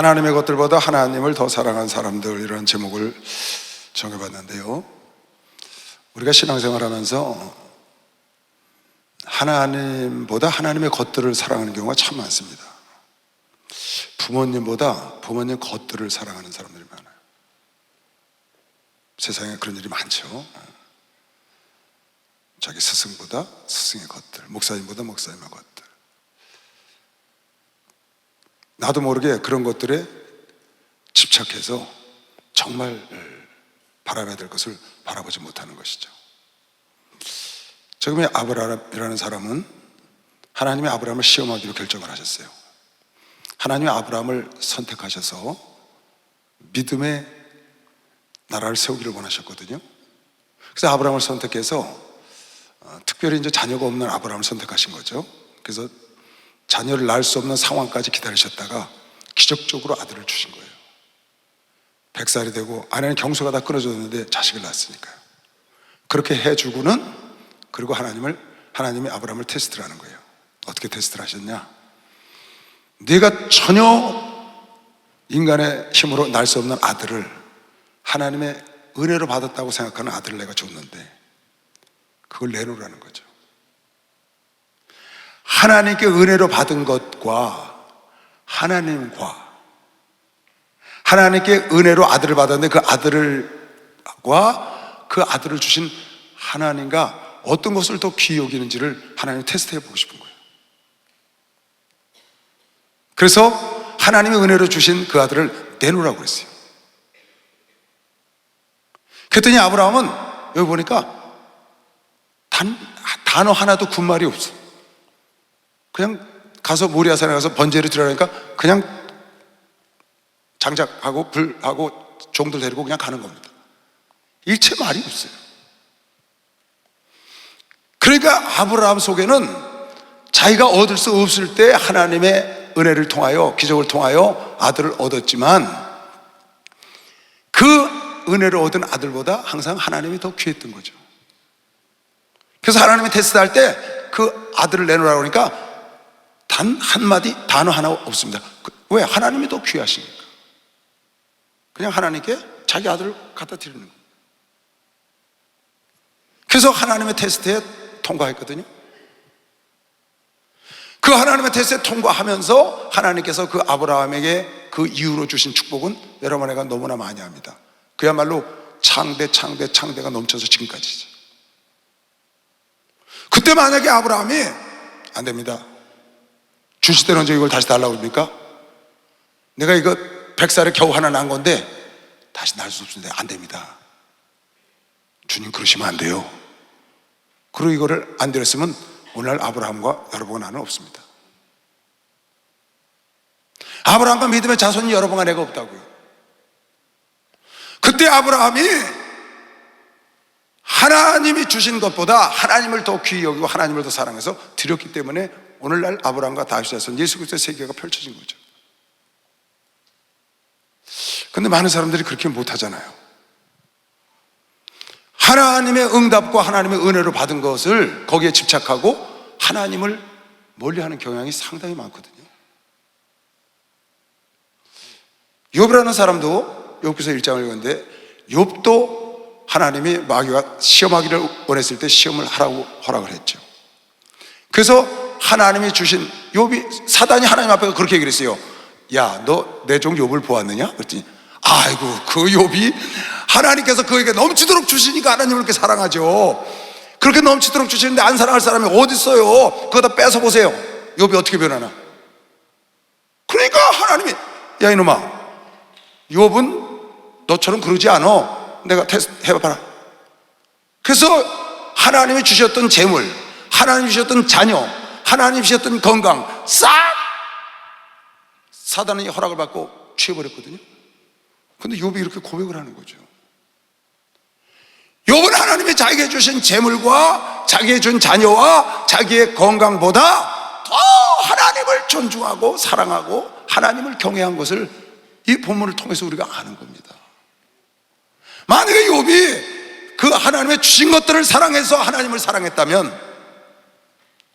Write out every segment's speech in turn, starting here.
하나님의 것들보다 하나님을 더 사랑한 사람들, 이런 제목을 정해봤는데요, 우리가 신앙생활 하면서 하나님보다 하나님의 것들을 사랑하는 경우가 참 많습니다. 부모님보다 부모님 것들을 사랑하는 사람들이 많아요. 세상에 그런 일이 많죠. 자기 스승보다 스승의 것들, 목사님보다 목사님의 것들. 나도 모르게 그런 것들에 집착해서 정말 바라봐야 될 것을 바라보지 못하는 것이죠. 지금 아브라함이라는 사람은 하나님이 아브라함을 시험하기로 결정을 하셨어요. 하나님이 아브라함을 선택하셔서 믿음의 나라를 세우기를 원하셨거든요. 그래서 아브라함을 선택해서 특별히 이제 자녀가 없는 아브라함을 선택하신 거죠. 그래서 자녀를 낳을 수 없는 상황까지 기다리셨다가 기적적으로 아들을 주신 거예요. 100살이 되고 아내는 경소가 다 끊어졌는데 자식을 낳았으니까요. 그렇게 해주고는, 그리고 하나님이 아브라함을 테스트를 하는 거예요. 어떻게 테스트를 하셨냐? 네가 전혀 인간의 힘으로 낳을 수 없는 아들을 하나님의 은혜로 받았다고 생각하는 아들을 내가 줬는데 그걸 내놓으라는 거죠. 하나님께 은혜로 받은 것과 하나님께 은혜로 아들을 받았는데 그 아들과 그 아들을 주신 하나님과 어떤 것을 더 귀히 여기는지를 하나님 테스트해 보고 싶은 거예요. 그래서 하나님의 은혜로 주신 그 아들을 내놓으라고 그랬어요. 그랬더니 아브라함은 여기 보니까 단어 하나도 군말이 없어. 그냥 가서 모리아산에 가서 번제를 드리라니까 그냥 장작하고 불하고 종들 데리고 그냥 가는 겁니다. 일체 말이 없어요. 그러니까 아브라함 속에는 자기가 얻을 수 없을 때 하나님의 은혜를 통하여, 기적을 통하여 아들을 얻었지만 그 은혜를 얻은 아들보다 항상 하나님이 더 귀했던 거죠. 그래서 하나님이 테스트할 때 그 아들을 내놓으라고 하니까 단 한마디 단어 하나 없습니다. 왜? 하나님이 더 귀하시니까. 그냥 하나님께 자기 아들을 갖다 드리는 거예요. 그래서 하나님의 테스트에 통과했거든요. 그 하나님의 테스트에 통과하면서 하나님께서 그 아브라함에게 그 이후로 주신 축복은 여러분에게 너무나 많이 합니다. 그야말로 창대가 넘쳐서 지금까지죠. 그때 만약에 아브라함이 안 됩니다. 주실 때는 언제 이걸 다시 달라고 그럽니까? 내가 이거 100살에 겨우 하나 난 건데 다시 날 수 없는데 안 됩니다. 주님 그러시면 안 돼요. 그리고 이거를 안 드렸으면 오늘날 아브라함과 여러분과 나는 없습니다. 아브라함과 믿음의 자손이 여러분과 내가 없다고요. 그때 아브라함이 하나님이 주신 것보다 하나님을 더 귀히 여기고 하나님을 더 사랑해서 드렸기 때문에 오늘날 아브라함과 다윗의 자손 예수 그리스도의 세계가 펼쳐진 거죠. 근데 많은 사람들이 그렇게 못하잖아요. 하나님의 응답과 하나님의 은혜로 받은 것을 거기에 집착하고 하나님을 멀리하는 경향이 상당히 많거든요. 욥이라는 사람도 욥기서 1장을 읽었는데 욥도 하나님이 마귀가 시험하기를 원했을 때 시험을 하라고 허락을 했죠. 그래서 하나님이 주신 욥이 사단이 하나님 앞에 그렇게 얘기를 했어요. 야, 너 내 종 욥을 보았느냐? 그랬더니 아이고 그 욥이 하나님께서 그에게 넘치도록 주시니까 하나님을 그렇게 사랑하죠. 그렇게 넘치도록 주시는데 안 사랑할 사람이 어디 있어요? 그거 다 뺏어 보세요. 욥이 어떻게 변하나? 그러니까 하나님이 야 이놈아, 욥은 너처럼 그러지 않아. 내가 테스트 해봐라. 그래서 하나님이 주셨던 재물, 하나님이 주셨던 자녀, 하나님이 주셨던 건강 싹 사단의 허락을 받고 취해버렸거든요. 근데 욥이 이렇게 고백을 하는 거죠. 욥은 하나님이 자기에게 주신 재물과 자기에게 준 자녀와 자기의 건강보다 더 하나님을 존중하고 사랑하고 하나님을 경외한 것을 이 본문을 통해서 우리가 아는 겁니다. 만약에 욥이 그 하나님의 주신 것들을 사랑해서 하나님을 사랑했다면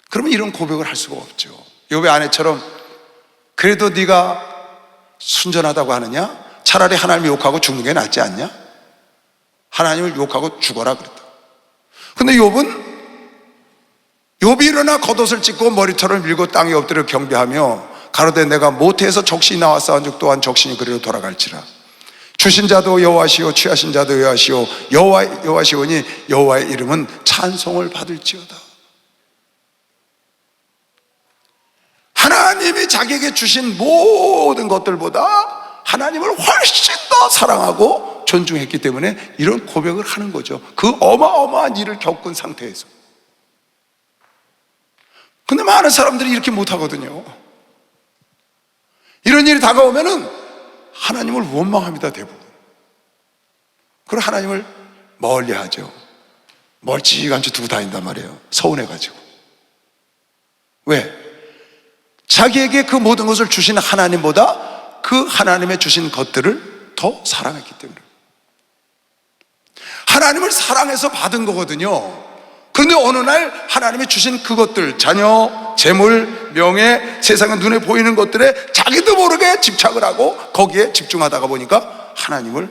그러면 이런 고백을 할 수가 없죠. 욥의 아내처럼 그래도 네가 순전하다고 하느냐? 차라리 하나님을 욕하고 죽는 게 낫지 않냐? 하나님을 욕하고 죽어라 그랬다. 근데 욥이 일어나 겉옷을 찢고 머리털을 밀고 땅에 엎드려 경배하며 가로되 내가 모태에서 적신이 나왔사온즉 또한 적신이 그리로 돌아갈지라. 주신 자도 여호와시오 취하신 자도 여호와시오 여호와시오니 여호와의 이름은 찬송을 받을지어다. 하나님이 자기에게 주신 모든 것들보다 하나님을 훨씬 더 사랑하고 존중했기 때문에 이런 고백을 하는 거죠. 그 어마어마한 일을 겪은 상태에서. 근데 많은 사람들이 이렇게 못하거든요. 이런 일이 다가오면은 하나님을 원망합니다, 대부분. 그리고 하나님을 멀리 하죠. 멀찌감치 두고 다닌단 말이에요. 서운해가지고. 왜? 자기에게 그 모든 것을 주신 하나님보다 그 하나님의 주신 것들을 더 사랑했기 때문에. 하나님을 사랑해서 받은 거거든요. 그런데 어느 날 하나님이 주신 그것들, 자녀, 재물, 명예, 세상에 눈에 보이는 것들에 자기도 모르게 집착을 하고 거기에 집중하다가 보니까 하나님을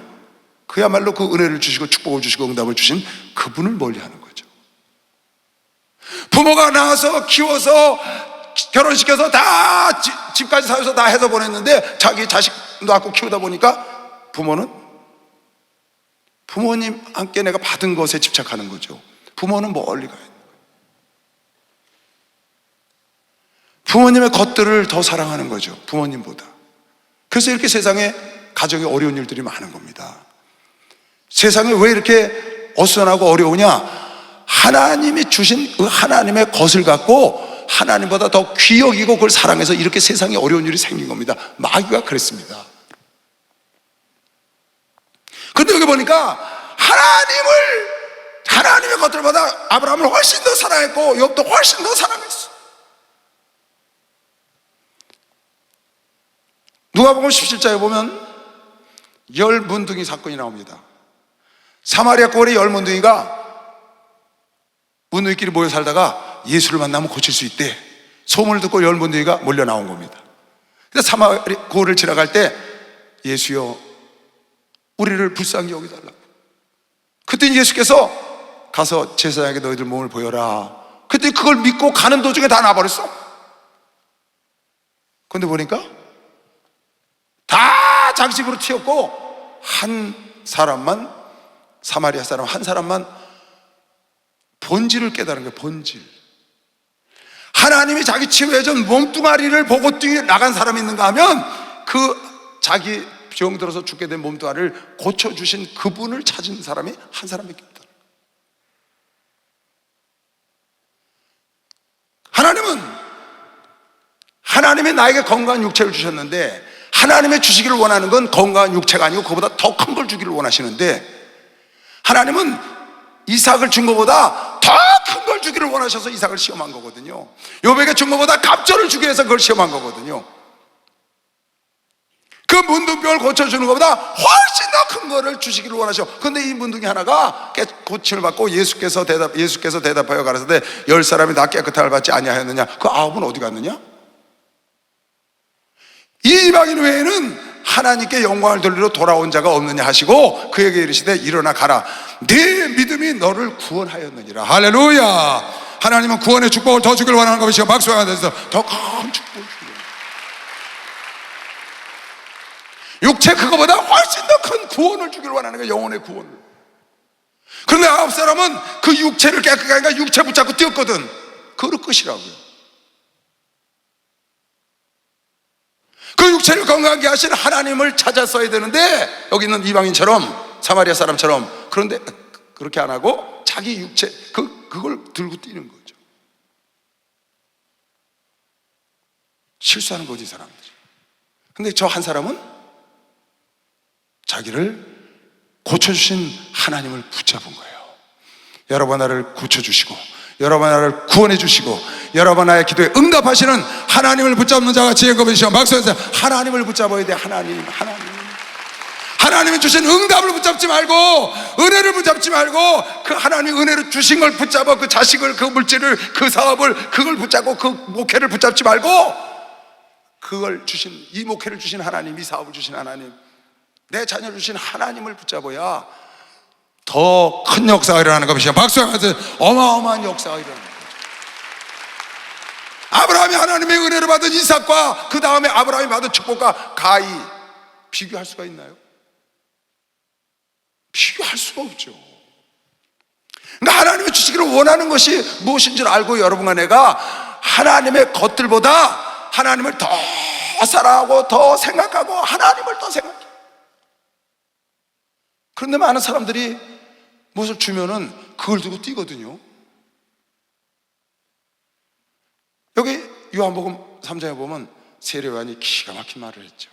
그야말로 그 은혜를 주시고 축복을 주시고 응답을 주신 그분을 멀리하는 거죠. 부모가 낳아서 키워서 결혼시켜서 다 집까지 사줘서 다 해서 보냈는데 자기 자식 낳고 키우다 보니까 부모님 함께 내가 받은 것에 집착하는 거죠. 부모는 멀리 가야 돼요. 부모님의 것들을 더 사랑하는 거죠, 부모님보다. 그래서 이렇게 세상에 가정에 어려운 일들이 많은 겁니다. 세상에 왜 이렇게 어수선하고 어려우냐? 하나님이 주신 그 하나님의 것을 갖고 하나님보다 더 귀히 여기고 그걸 사랑해서 이렇게 세상에 어려운 일이 생긴 겁니다. 마귀가 그랬습니다. 근데 여기 보니까 하나님의 것들보다 아브라함을 훨씬 더 사랑했고 욥도 훨씬 더 사랑했어. 누가복음 17장에 보면 열 문둥이 사건이 나옵니다. 사마리아 꼴의 열 문둥이가 문둥이끼리 모여 살다가 예수를 만나면 고칠 수 있대. 소문을 듣고 열 문둥이가 몰려 나온 겁니다. 그래서 사마리아 꼴을 지나갈 때 예수여 우리를 불쌍히 여기달라고. 그때 예수께서 가서 제사장에게 너희들 몸을 보여라. 그때 그걸 믿고 가는 도중에 다 나버렸어. 그런데 보니까 다 자기 집으로 튀었고 한 사람만, 사마리아 사람 한 사람만 본질을 깨달은 거예요. 본질. 하나님이 자기 치유해준 몸뚱아리를 보고 뛰어 나간 사람이 있는가 하면 그 자기 병 들어서 죽게 된 몸뚱아리를 고쳐주신 그분을 찾은 사람이 한 사람밖에 없다. 하나님이 나에게 건강한 육체를 주셨는데 하나님의 주시기를 원하는 건 건강한 육체가 아니고 그보다 더 큰 걸 주기를 원하시는데 하나님은 이삭을 준 것보다 더 큰 걸 주기를 원하셔서 이삭을 시험한 거거든요. 욥에게 준 것보다 갑절을 주기 위해서 그걸 시험한 거거든요. 그 문둥병을 고쳐주는 것보다 훨씬 더 큰 거를 주시기를 원하셔. 그런데 이 문둥이 하나가 고침을 받고 예수께서 대답하여 가라사대 10사람이 다 깨끗함을 받지 아니하였느냐? 그 9은 어디 갔느냐? 이 이방인 외에는 하나님께 영광을 돌리러 돌아온 자가 없느냐 하시고 그에게 이르시되 일어나 가라. 네 믿음이 너를 구원하였느니라. 할렐루야. 하나님은 구원의 축복을 더 주길 원하는 것이요 박수가 되어서 더 큰 축복을 주길. 육체 그거보다 훨씬 더 큰 구원을 주길 원하는 거예요. 영혼의 구원을. 그런데 9사람은 그 육체를 깨끗하게 하니까 육체 붙잡고 뛰었거든. 그걸 끝이라고요. 그 육체를 건강하게 하신 하나님을 찾았어야 되는데 여기 있는 이방인처럼 사마리아 사람처럼 그런데 그렇게 안 하고 자기 육체 그걸 들고 뛰는 거죠. 실수하는 거지 사람들이. 근데 저 한 사람은 자기를 고쳐주신 하나님을 붙잡은 거예요. 여러분 나를 고쳐주시고 여러분 나를 구원해 주시고 여러분 나의 기도에 응답하시는 하나님을 붙잡는 자가 지혜가 되시오. 박수해서 하나님을 붙잡아야 돼. 하나님이 주신 응답을 붙잡지 말고 은혜를 붙잡지 말고 그 하나님이 은혜를 주신 걸 붙잡아 그 자식을 그 물질을 그 사업을 그걸 붙잡고 그 목회를 붙잡지 말고 그걸 주신 이 목회를 주신 하나님 이 사업을 주신 하나님 내 자녀를 주신 하나님을 붙잡아야 더 큰 역사가 일어나는 것이죠. 박수하면서 어마어마한 역사가 일어나는 거죠. 아브라함이 하나님의 은혜를 받은 이삭과 그 다음에 아브라함이 받은 축복과 가히 비교할 수가 있나요? 비교할 수가 없죠. 그러니까 하나님이 주시기를 원하는 것이 무엇인 줄 알고 여러분과 내가 하나님의 것들보다 하나님을 더 사랑하고 더 생각하고 하나님을 더 생각해. 그런데 많은 사람들이 무엇을 주면은 그걸 두고 뛰거든요. 여기 요한복음 3장에 보면 세례 요한이 기가 막힌 말을 했죠.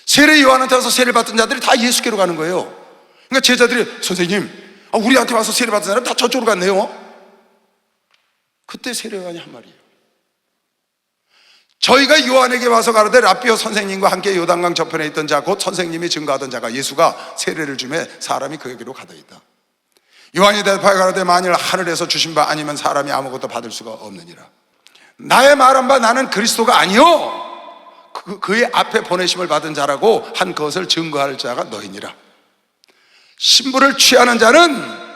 세례 요한한테 와서 세례를 받던 자들이 다 예수께로 가는 거예요. 그러니까 제자들이 선생님 우리한테 와서 세례 받은 사람 다 저쪽으로 갔네요. 그때 세례 요한이 한 말이에요. 저희가 요한에게 와서 가로되 랍비여 선생님과 함께 요단강 저편에 있던 자 곧 선생님이 증거하던 자가 예수가 세례를 주매 사람이 그에게로 가더이다. 요한이 대답하여 가로되 만일 하늘에서 주신 바 아니면 사람이 아무것도 받을 수가 없느니라. 나의 말한 바 나는 그리스도가 아니요 그의 앞에 보내심을 받은 자라고 한 것을 증거할 자가 너희니라. 신부를 취하는 자는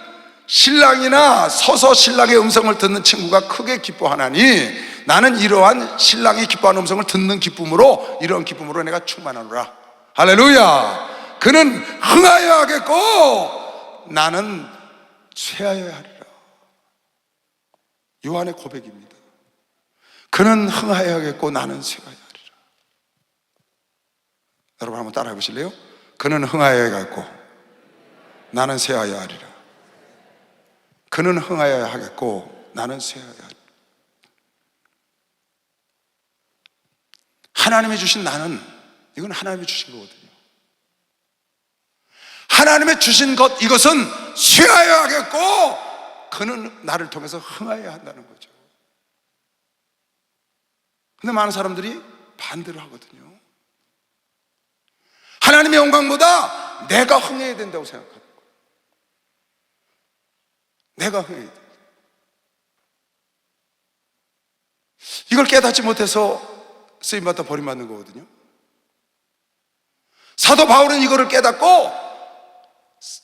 신랑이나 서서 신랑의 음성을 듣는 친구가 크게 기뻐하나니 나는 이러한 신랑이 기뻐하는 음성을 듣는 기쁨으로, 이러한 기쁨으로 내가 충만하노라. 할렐루야. 그는 흥하여야 하겠고 나는 쇠하여야 하리라. 요한의 고백입니다. 그는 흥하여야 하겠고 나는 쇠하여야 하리라. 여러분 한번 따라해 보실래요? 그는 흥하여야 하겠고 나는 쇠하여야 하리라. 그는 흥하여야 하겠고 나는 쇠하여야 하리라. 하나님이 주신 나는, 이건 하나님이 주신 거거든요. 하나님의 주신 것, 이것은 쇠하여야 하겠고 그는 나를 통해서 흥하여야 한다는 거죠. 근데 많은 사람들이 반대를 하거든요. 하나님의 영광보다 내가 흥해야 된다고 생각하는 거예요. 내가 흥해야 돼. 이걸 깨닫지 못해서 쓰임받다 버림받는 거거든요. 사도 바울은 이거를 깨닫고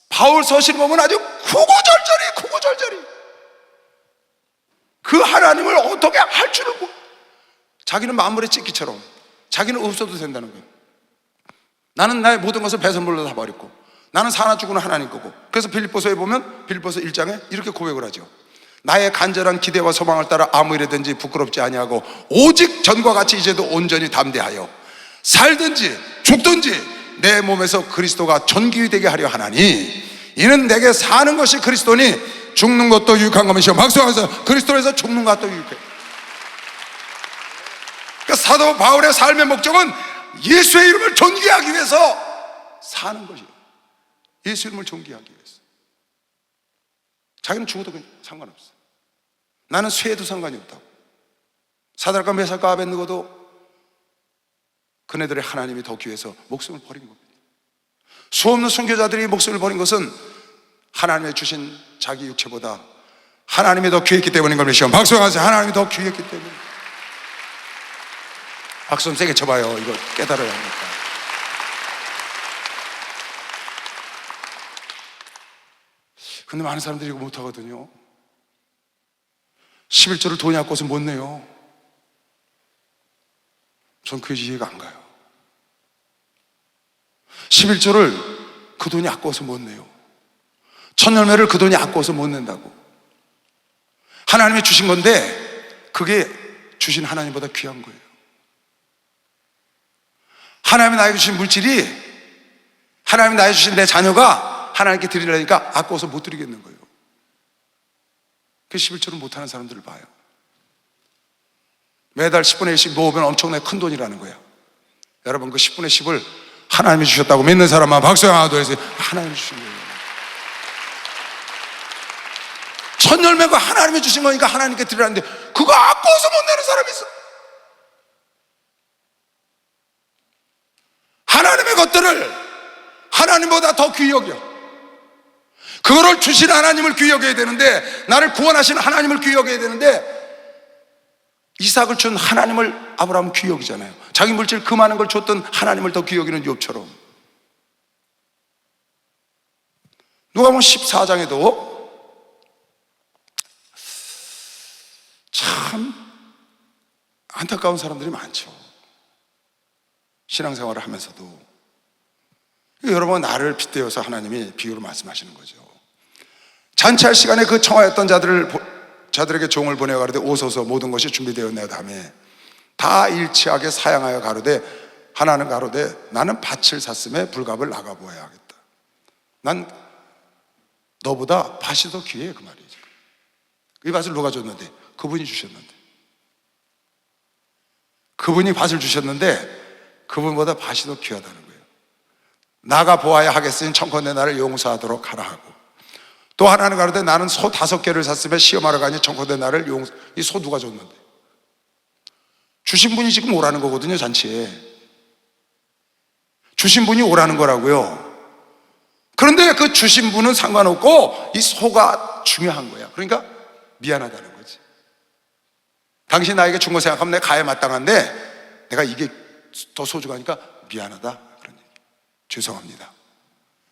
바울 서신을 보면 아주 구구절절히 그 하나님을 어떻게 할 줄을 모르고, 자기는 만물의 찢기처럼 자기는 없어도 된다는 거예요. 나는 나의 모든 것을 배설물로 다 버렸고 나는 사나 죽으나 하나님 거고. 그래서 빌립보서에 보면 빌립보서 1장에 이렇게 고백을 하죠. 나의 간절한 기대와 소망을 따라 아무 일에든지 부끄럽지 아니하고 오직 전과 같이 이제도 온전히 담대하여 살든지 죽든지 내 몸에서 그리스도가 존귀되게 하려 하나니 이는 내게 사는 것이 그리스도니 죽는 것도 유익한 것이요. 박수하면서 그리스도에서 죽는 것도 유익해. 그러니까 사도 바울의 삶의 목적은 예수의 이름을 존귀하기 위해서 사는 것이에요. 예수 이름을 존귀하기 위해서. 자기는 죽어도 상관없어요. 나는 쇠에도 상관이 없다고. 사드락과 메삭과 아벳느고도 그네들의 하나님이 더 귀해서 목숨을 버린 겁니다. 수없는 순교자들이 목숨을 버린 것은 하나님의 주신 자기 육체보다 하나님이 더 귀했기 때문인 걸 믿으시오. 박수하세요. 하나님이 더 귀했기 때문에. 박수 좀 세게 쳐봐요. 이거 깨달아야 하니까. 근데 많은 사람들이 이거 못하거든요. 11조를 돈이 아까워서 못 내요. 전 그게 이해가 안 가요. 11조를 그 돈이 아까워서 못 내요. 천열매를 그 돈이 아까워서 못 낸다고. 하나님이 주신 건데 그게 주신 하나님보다 귀한 거예요. 하나님이 나에게 주신 물질이, 하나님이 나에게 주신 내 자녀가 하나님께 드리려니까 아까워서 못 드리겠는 거예요. 그 11조를 못하는 사람들을 봐요. 매달 10분의 1씩 모으면 엄청나게 큰 돈이라는 거야. 여러분 그 10분의 10을 하나님이 주셨다고 믿는 사람만 박수 하나 더 해서 하나님이 주신 거예요. 천열매가 하나님이 주신 거니까 하나님께 드리라는데 그거 아까워서 못 내는 사람이 있어. 하나님의 것들을 하나님보다 더 귀히 여겨. 그거를 주신 하나님을 귀히 여겨야 되는데, 나를 구원하신 하나님을 귀히 여겨야 되는데, 이삭을 준 하나님을 아브라함은 귀히 여기잖아요. 자기 물질 그 많은 걸 줬던 하나님을 더 귀히 여기는 욥처럼. 누가복음 14장에도 참 안타까운 사람들이 많죠. 신앙생활을 하면서도. 여러분 나를 빗대어서 하나님이 비유로 말씀하시는 거죠. 잔치할 시간에 그 청하였던 자들에게 종을 보내어 가로되 오소서 모든 것이 준비되었나이다며 다 일치하게 사양하여 가로되 하나는 가로되 나는 밭을 샀음에 불값을 나가보아야 하겠다. 난 너보다 밭이 더 귀해 그 말이죠. 이 밭을 누가 줬는데? 그분이 주셨는데. 그분이 밭을 주셨는데 그분보다 밭이 더 귀하다는 거예요. 나가 보아야 하겠으니 청컨대 나를 용서하도록 하라 하고, 또 하나는 가로되 나는 소 5개를 샀으면 시험하러 가니 청컨대 나를 이 소 누가 줬는데? 주신 분이 지금 오라는 거거든요. 잔치에 주신 분이 오라는 거라고요. 그런데 그 주신 분은 상관없고 이 소가 중요한 거야. 그러니까 미안하다는 거지. 당신 나에게 준 거 생각하면 내 가해 마땅한데 내가 이게 더 소중하니까 미안하다 그런 얘기. 죄송합니다.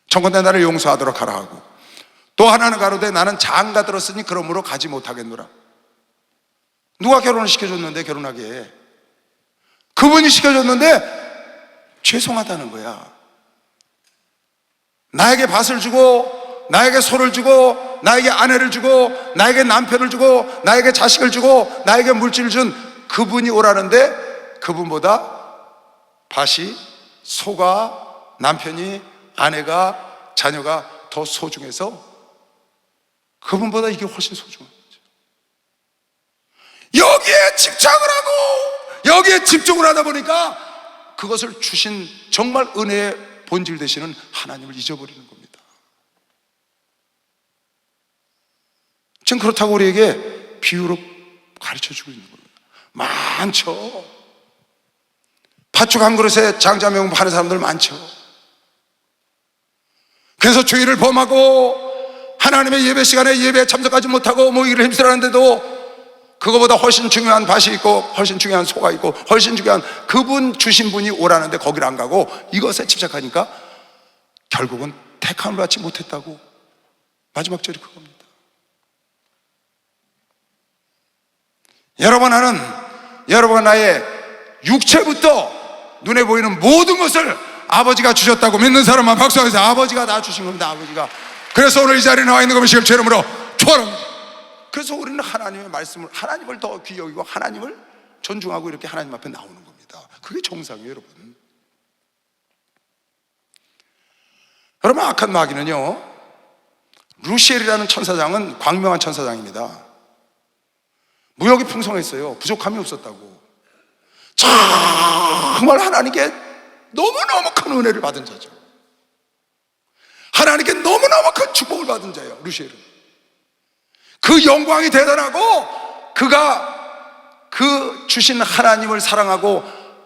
청컨대 나를 용서하도록 하라 하고, 또 하나는 가로되 나는 장가 들었으니 그러므로 가지 못하겠노라. 누가 결혼을 시켜줬는데 결혼하게? 그분이 시켜줬는데 죄송하다는 거야. 나에게 밭을 주고, 나에게 소를 주고, 나에게 아내를 주고, 나에게 남편을 주고, 나에게 자식을 주고, 나에게 물질을 준 그분이 오라는데 그분보다 밭이, 소가, 남편이, 아내가, 자녀가 더 소중해서 그분보다 이게 훨씬 소중한 거죠. 여기에 집착을 하고 여기에 집중을 하다 보니까 그것을 주신 정말 은혜의 본질 되시는 하나님을 잊어버리는 겁니다. 지금 그렇다고 우리에게 비유로 가르쳐주고 있는 겁니다. 많죠. 팥죽 한 그릇에 장자명분 파는 사람들 많죠. 그래서 주일을 범하고 하나님의 예배 시간에 예배에 참석하지 못하고 모이기를 힘쓰라는데도 그거보다 훨씬 중요한 밭이 있고 훨씬 중요한 소가 있고 훨씬 중요한 그분 주신 분이 오라는데 거기를 안 가고 이것에 집착하니까 결국은 택함을 받지 못했다고. 마지막 절이 그겁니다. 여러분 나의 육체부터 눈에 보이는 모든 것을 아버지가 주셨다고 믿는 사람만 박수하세요. 아버지가 다 주신 겁니다. 아버지가. 그래서 오늘 이 자리에 나와 있는 것을 제 이름으로 축원합니다. 그래서 우리는 하나님의 말씀을, 하나님을 더 귀히 여기고 하나님을 존중하고 이렇게 하나님 앞에 나오는 겁니다. 그게 정상이에요, 여러분. 여러분, 악한 마귀는요, 루시엘이라는 천사장은 광명한 천사장입니다. 무역이 풍성했어요. 부족함이 없었다고. 정말 하나님께 너무너무 큰 은혜를 받은 자죠. 하나님께 너무너무 큰 축복을 받은 자예요, 루시엘은. 그 영광이 대단하고 그가 그 주신 하나님을 사랑하고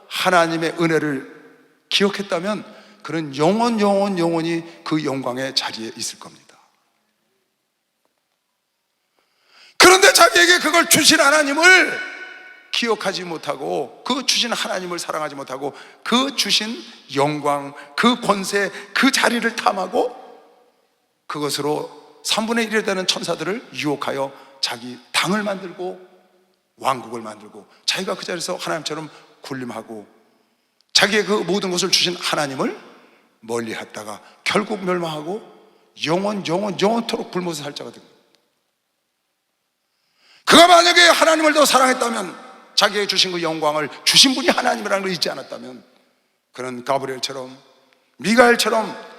하나님의 은혜를 기억했다면 그는 영원히 그 영광의 자리에 있을 겁니다. 그런데 자기에게 그걸 주신 하나님을 기억하지 못하고 그 주신 하나님을 사랑하지 못하고 그 주신 영광, 그 권세, 그 자리를 탐하고 그것으로 3분의 1에 되는 천사들을 유혹하여 자기 당을 만들고 왕국을 만들고 자기가 그 자리에서 하나님처럼 군림하고 자기의 그 모든 것을 주신 하나님을 멀리 했다가 결국 멸망하고 영원토록 불못을 살 자가 됩니다. 그가 만약에 하나님을 더 사랑했다면, 자기에게 주신 그 영광을 주신 분이 하나님이라는 걸 잊지 않았다면 그는 가브리엘처럼, 미가엘처럼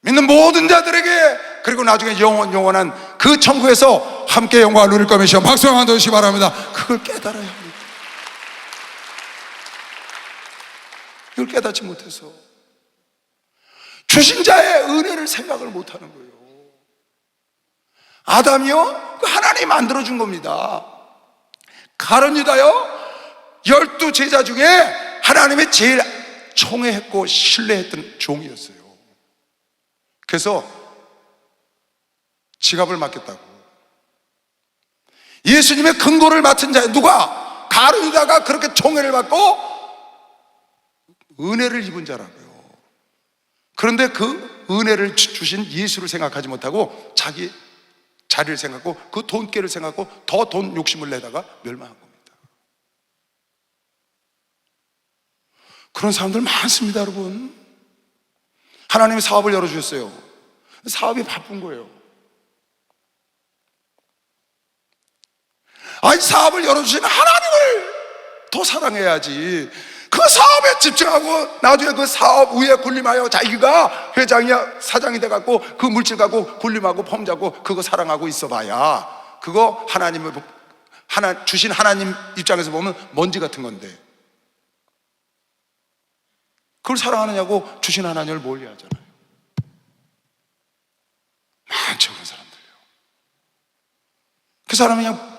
믿는 모든 자들에게, 그리고 나중에 영원한 그 천국에서 함께 영광을 누릴 것이며 박수 한번 더 주시기 바랍니다. 그걸 깨달아야 합니다. 이걸 깨닫지 못해서 주신 자의 은혜를 생각을 못하는 거예요. 아담이요, 하나님이 만들어준 겁니다. 가룟 유다요, 12 제자 중에 하나님의 제일 총애했고 신뢰했던 종이었어요. 그래서 지갑을 맡겼다고. 예수님의 근고를 맡은 자 누가? 가룟 유다가 그렇게 총애를 받고 은혜를 입은 자라고요. 그런데 그 은혜를 주신 예수를 생각하지 못하고 자기 자리를 생각하고 그 돈깨를 생각하고 더 돈 욕심을 내다가 멸망한 겁니다. 그런 사람들 많습니다, 여러분. 하나님이 사업을 열어주셨어요. 사업이 바쁜 거예요. 아니, 사업을 열어주신 하나님을 더 사랑해야지. 그 사업에 집중하고 나중에 그 사업 위에 군림하여 자기가 회장이야 사장이 돼갖고 그 물질 갖고 군림하고 폼자고 그거 사랑하고 있어봐야 그거 하나님을 주신 하나님 입장에서 보면 먼지 같은 건데 그걸 사랑하느냐고 주신 하나님을 멀리하잖아요. 많죠, 그런 사람들이요. 그 사람이 그냥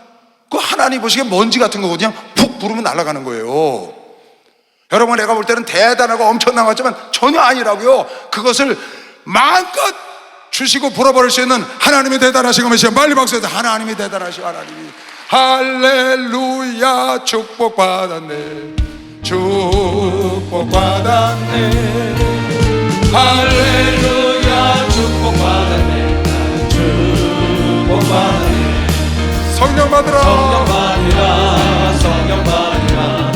그 하나님 보시기에 먼지 같은 거 그냥 푹 부르면 날아가는 거예요. 여러분, 내가 볼 때는 대단하고 엄청난 것 같지만 전혀 아니라고요. 그것을 마음껏 주시고 불어버릴 수 있는 하나님이 대단하신 것이요. 빨리 박수해서 하나님이 대단하시고 하나님이 할렐루야 축복받았네 축복받았네. 할렐루야 축복받았네. 나는 축복받았네. 성령 받으라. 성령 받으라. 성령 받으라.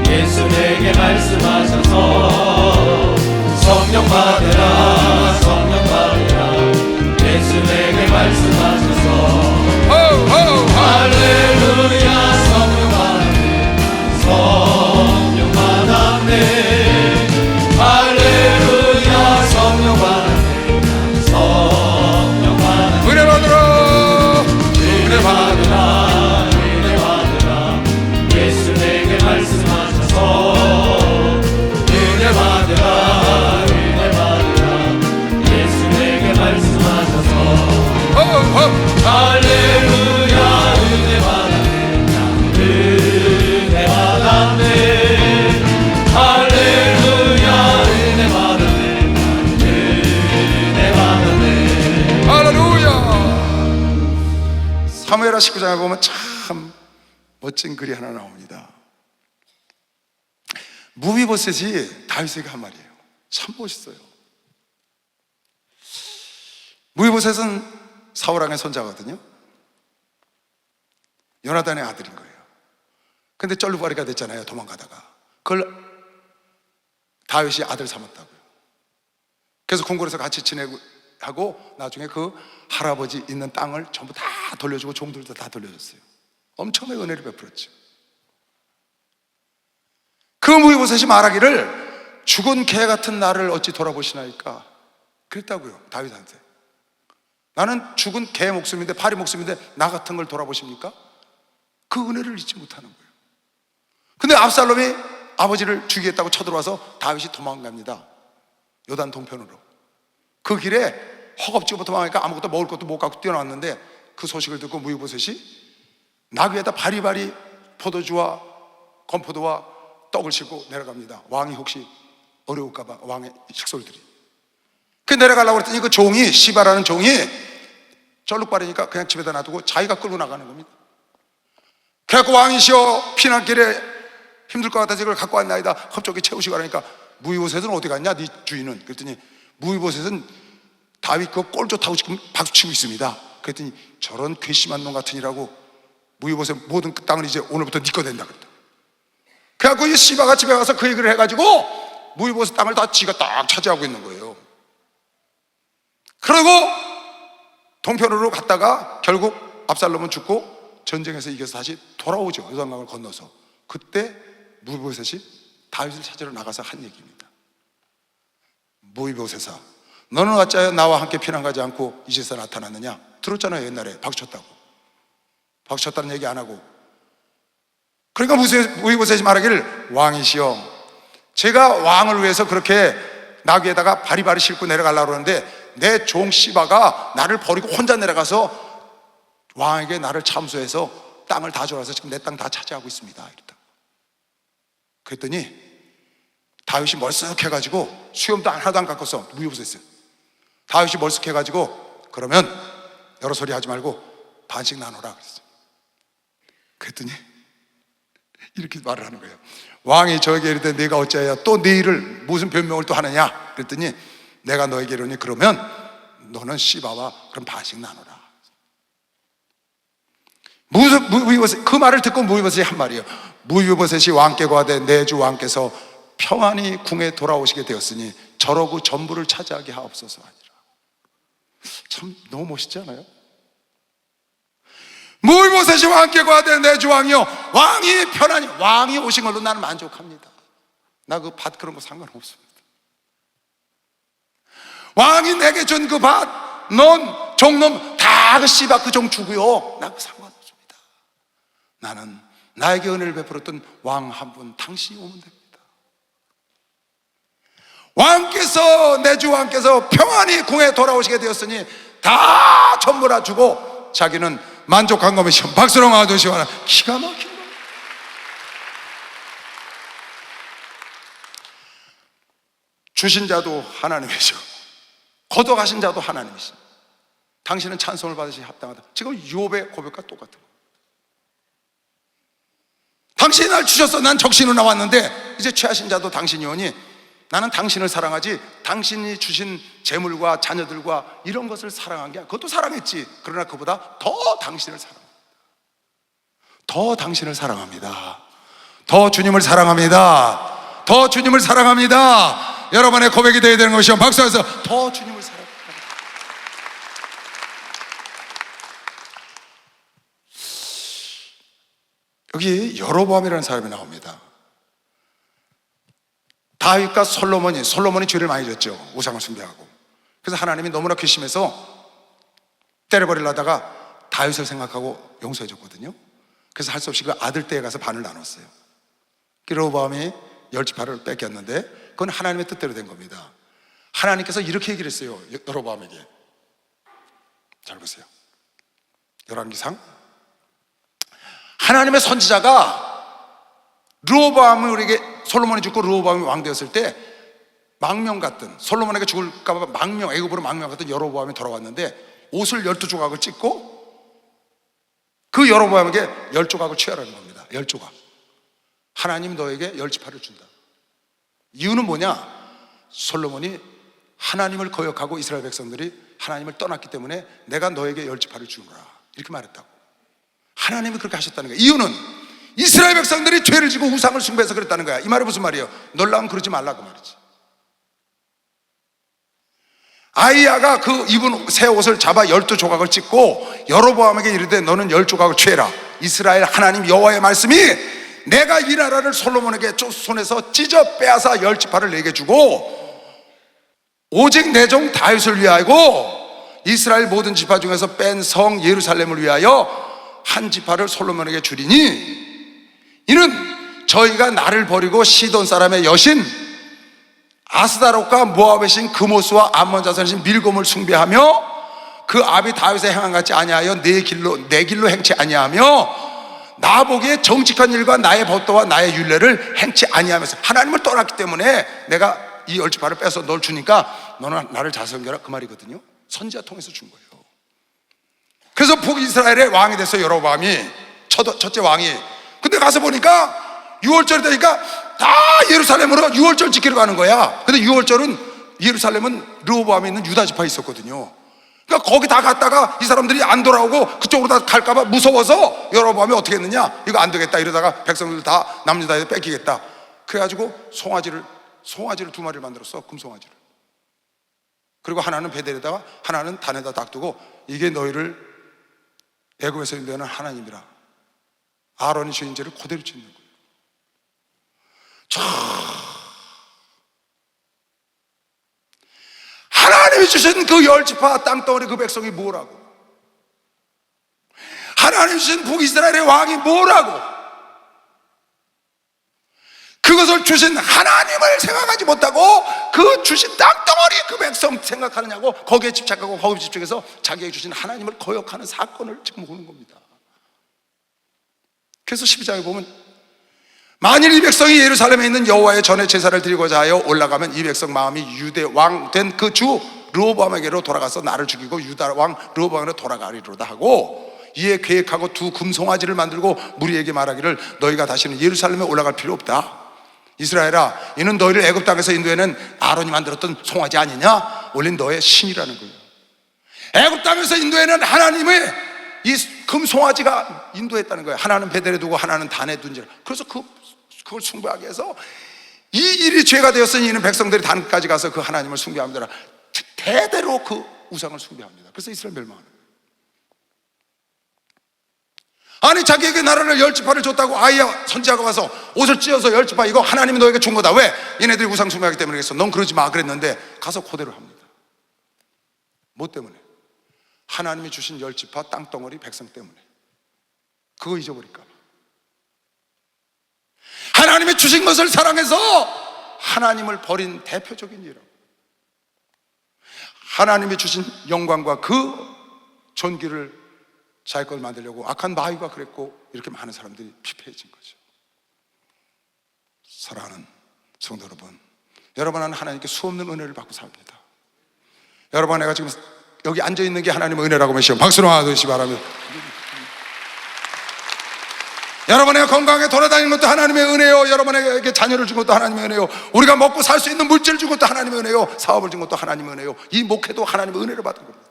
예수 내게 말씀하셔서 성령 받으라. 성령 받으라. 예수 내게 말씀하셔서 할렐루야 성령 받았네. 성령 받았네. 할렐루야 성령 받았네. 성령 받았네. 은혜 받으라. 은혜 받으라. 은혜 받으라. 예수 내게 말씀하셔서 은혜 받으라. 은혜 받으라. 예수 내게 말씀하셔서 할렐루야 은혜 받았네. 은혜 받았네. 할렐루야 은혜 받았네. 은혜 받았네. 할렐루야. 사무엘하 19장에 보면 참 멋진 글이 하나 나옵니다. 무비보셋이 다윗에게 한 말이에요. 참 멋있어요. 무비보셋은 사울왕의 손자거든요. 요나단의 아들인 거예요. 근데 쩔루바리가 됐잖아요. 도망가다가 그걸 다윗이 아들 삼았다고요. 그래서 궁궐에서 같이 지내고 하고 나중에 그 할아버지 있는 땅을 전부 다 돌려주고 종들도 다 돌려줬어요. 엄청나게 은혜를 베풀었죠. 그 무비보셋이 말하기를 죽은 개 같은 나를 어찌 돌아보시나이까 그랬다고요. 다윗한테. 나는 죽은 개 목숨인데 파리 목숨인데 나 같은 걸 돌아보십니까? 그 은혜를 잊지 못하는 거예요. 근데 압살롬이 아버지를 죽이겠다고 쳐들어와서 다윗이 도망갑니다. 요단 동편으로. 그 길에 허겁지겁 도망가니까 아무것도 먹을 것도 못 갖고 뛰어나왔는데 그 소식을 듣고 무비보셋이 나귀에다 바리바리 포도주와 건포도와 떡을 싣고 내려갑니다. 왕이 혹시 어려울까봐 왕의 식솔들이. 그 내려가려고 그랬더니 그 종이 시바라는 종이 쩔룩거리니까 그냥 집에다 놔두고 자기가 끌고 나가는 겁니다. 그래갖고 왕이시여 피난길에 힘들 것 같아서 이걸 갖고 왔나이다. 흡족히 채우시고 하니까 무비보셋은 어디 갔냐 네 주인은. 그랬더니 무비보셋은 다윗 그 꼴 좋다고 지금 박수치고 있습니다. 그랬더니 저런 괘씸한 놈 같으니라고 무비보셋 모든 그 땅을 이제 오늘부터 네 거 된다 그랬다. 그래갖고 이 시바가 집에 가서 그 얘기를 해가지고 무비보셋 땅을 다 지가 딱 차지하고 있는 거예요. 그리고 동편으로 갔다가 결국 압살롬은 죽고 전쟁에서 이겨서 다시 돌아오죠. 요단강을 건너서. 그때 무비보셋이 다윗을 찾으러 나가서 한 얘기입니다. 무비보셋아, 너는 어찌하여 나와 함께 피난 가지 않고 이제서 나타났느냐? 들었잖아요. 옛날에 박수쳤다고. 박수쳤다는 얘기 안 하고. 그러니까 무비보셋이 말하기를 왕이시여, 제가 왕을 위해서 그렇게 나귀에다가 바리바리 싣고 내려가려고 그러는데 내 종 시바가 나를 버리고 혼자 내려가서 왕에게 나를 참소해서 땅을 다 줘서 지금 내 땅 다 차지하고 있습니다. 이랬다. 그랬더니 다윗이 멀쓱해가지고 수염도 하나도 안 깎았어. 무비보셋. 다윗이 멀쓱해가지고 그러면 여러 소리 하지 말고 반씩 나눠라 그랬어. 그랬더니 이렇게 말을 하는 거예요. 왕이 저에게 이르되 네가 어찌하여 또 네 일을 무슨 변명을 또 하느냐? 그랬더니 내가 너에게 이르니 그러면 너는 시바와 그럼 반씩 나눠라. 무비보셋, 그 말을 듣고 무비보셋이 한 말이에요. 무비보셋이 왕께 고하되 내 주 왕께서 평안히 궁에 돌아오시게 되었으니 저러고 전부를 차지하게 하옵소서 하니라. 참 너무 멋있지 않아요? 무비보셋이 왕께 고하되 내 주 왕이요, 왕이 편안히, 왕이 오신 걸로 나는 만족합니다. 나 그 밭 그런 거 상관없습니다. 왕이 내게 준 그 밭, 넌 종놈 다 그 씨바 그 종 주고요, 나 그 상관없습니다. 나는 나에게 은혜를 베풀었던 왕 한 분 당신이 오면 됩니다. 왕께서, 내 주 왕께서 평안히 궁에 돌아오시게 되었으니 다 전부라 주고 자기는 만족한 거면 박수로 맞으시거나 기가 막힌 겁니다. 주신 자도 하나님이죠. 거둬가신 자도 하나님이십니다. 당신은 찬송을 받으시 합당하다. 지금 욥의 고백과 똑같은 거예요. 당신이 날 주셨어. 난 적신으로 나왔는데 이제 최하신 자도 당신이 오니 나는 당신을 사랑하지 당신이 주신 재물과 자녀들과 이런 것을 사랑한 게 아니라 그것도 사랑했지. 그러나 그보다 더 당신을 사랑합니다. 더 당신을 사랑합니다. 더 주님을 사랑합니다. 더 주님을 사랑합니다. 여러분의 고백이 되어야 되는 것이요. 박수해서 더 주님을 사랑합니다. 여기 여로보암이라는 사람이 나옵니다. 다윗과 솔로몬이 죄를 많이 졌죠. 우상을 숭배하고. 그래서 하나님이 너무나 괘씸해서 때려버리려다가 다윗을 생각하고 용서해 줬거든요. 그래서 할 수 없이 그 아들 떼에 가서 반을 나눴어요. 여로보암이 10지파를 뺏겼는데 그건 하나님의 뜻대로 된 겁니다. 하나님께서 이렇게 얘기를 했어요. 여로보암에게. 잘 보세요. 열왕기상 하나님의 선지자가 르호보암에게 솔로몬이 죽고 르호보암이 왕 되었을 때 망명 같은, 솔로몬에게 죽을까 봐 애굽으로 망명 같은 여로보암이 돌아왔는데 옷을 12조각을 찢고 그 여로보암에게 10조각을 취하라는 겁니다. 10조각. 하나님 너에게 10지파를 준다. 이유는 뭐냐? 솔로몬이 하나님을 거역하고 이스라엘 백성들이 하나님을 떠났기 때문에 내가 너에게 10지파를 주노라 이렇게 말했다고. 하나님이 그렇게 하셨다는 거예요. 이유는 이스라엘 백성들이 죄를 지고 우상을 숭배해서 그랬다는 거야. 이 말이 무슨 말이에요? 놀라면 그러지 말라고 말이지. 아이야가 그 입은 새 옷을 잡아 12조각을 찢고 여로보암에게 이르되 너는 10조각을 취해라. 이스라엘 하나님 여호와의 말씀이 내가 이 나라를 솔로몬에게 손에서 찢어 빼앗아 10지파를 내게 주고 오직 내 종 다윗을 위하고 이스라엘 모든 지파 중에서 뺀 성 예루살렘을 위하여 한 지파를 솔로몬에게 주리니 이는 저희가 나를 버리고 시돈 사람의 여신 아스다롯과 모압의 신 그모스와 암몬 자손의 신 밀곰을 숭배하며 그 아비 다윗의 행한 같이 아니하여 내 길로 행치 아니하며 나보기에 정직한 일과 나의 법도와 나의 율례를 행치 아니하면서 하나님을 떠났기 때문에 내가 이 10지파를 빼서 널 주니까 너는 나를 잘 섬겨라 그 말이거든요. 선지자 통해서 준 거예요. 그래서 북이스라엘의 왕이 됐어요. 여로보암이 첫째 왕이. 근데 가서 보니까 6월절이 되니까 다 예루살렘으로 6월절 지키러 가는 거야. 근데 6월절은 예루살렘은 르호보암에 있는 유다 지파에 있었거든요. 그러니까 거기 다 갔다가 이 사람들이 안 돌아오고 그쪽으로 다 갈까봐 무서워서 여로보암이 어떻게 했느냐, 이거 안 되겠다 이러다가 백성들 다 남유다에 뺏기겠다. 그래가지고 송아지를 2마리를 만들었어. 금송아지를. 그리고 하나는 베델에다가 하나는 단에다 딱 두고 이게 너희를 애굽에서 인도하는 하나님이라. 아론이 죄인 죄를 그대로 짓는 거예요. 하나님이 주신 그 10지파 땅덩어리 그 백성이 뭐라고? 하나님이 주신 북이스라엘의 왕이 뭐라고? 그것을 주신 하나님을 생각하지 못하고 그 주신 땅덩어리 그 백성 생각하느냐고 거기에 집착하고 거기에 집중해서 자기에게 주신 하나님을 거역하는 사건을 지금 보는 겁니다. 그래서 12장에 보면 만일 이 백성이 예루살렘에 있는 여호와의 전에 제사를 드리고자 하여 올라가면 이 백성 마음이 유대 왕 된 그 주 르호보암에게로 돌아가서 나를 죽이고 유다 왕 르호보암으로 돌아가리로다 하고 이에 계획하고 2 금송아지를 만들고 무리에게 말하기를 너희가 다시는 예루살렘에 올라갈 필요 없다. 이스라엘아, 이는 너희를 애굽 땅에서 인도해낸 아론이 만들었던 송아지 아니냐? 올린 너의 신이라는 거예요. 애굽 땅에서 인도해낸 하나님의 이 금송아지가 인도했다는 거예요. 하나는 베델에 두고 하나는 단에 둔지라. 그래서 그걸 숭배하게 해서 이 일이 죄가 되었으니 이는 백성들이 단까지 가서 그 하나님을 숭배합니다. 대대로 그 우상을 숭배합니다. 그래서 이스라엘 멸망하는 거예요. 아니 자기에게 나라를 10지파를 줬다고 아이야 선지자가 와서 옷을 찢어서 10지파 이거 하나님이 너에게 준 거다. 왜? 얘네들이 우상 숭배하기 때문에 그랬어. 넌 그러지 마 그랬는데 가서 그대로 합니다. 뭐 때문에? 하나님이 주신 10지파 땅덩어리 백성 때문에. 그거 잊어버릴까 봐. 하나님이 주신 것을 사랑해서 하나님을 버린 대표적인 예라고. 하나님이 주신 영광과 그 존귀를 자기 걸 만들려고 악한 마귀가 그랬고 이렇게 많은 사람들이 피폐해진 거죠. 사랑하는 성도 여러분은 하나님께 수없는 은혜를 받고 삽니다. 여러분, 내가 지금 여기 앉아있는 게 하나님의 은혜라고 하시면 박수로 하듯이 바라며 여러분의 건강에 돌아다니는 것도 하나님의 은혜요. 여러분에게 자녀를 준 것도 하나님의 은혜요. 우리가 먹고 살 수 있는 물질을 준 것도 하나님의 은혜요. 사업을 준 것도 하나님의 은혜요. 이 목회도 하나님의 은혜를 받은 겁니다.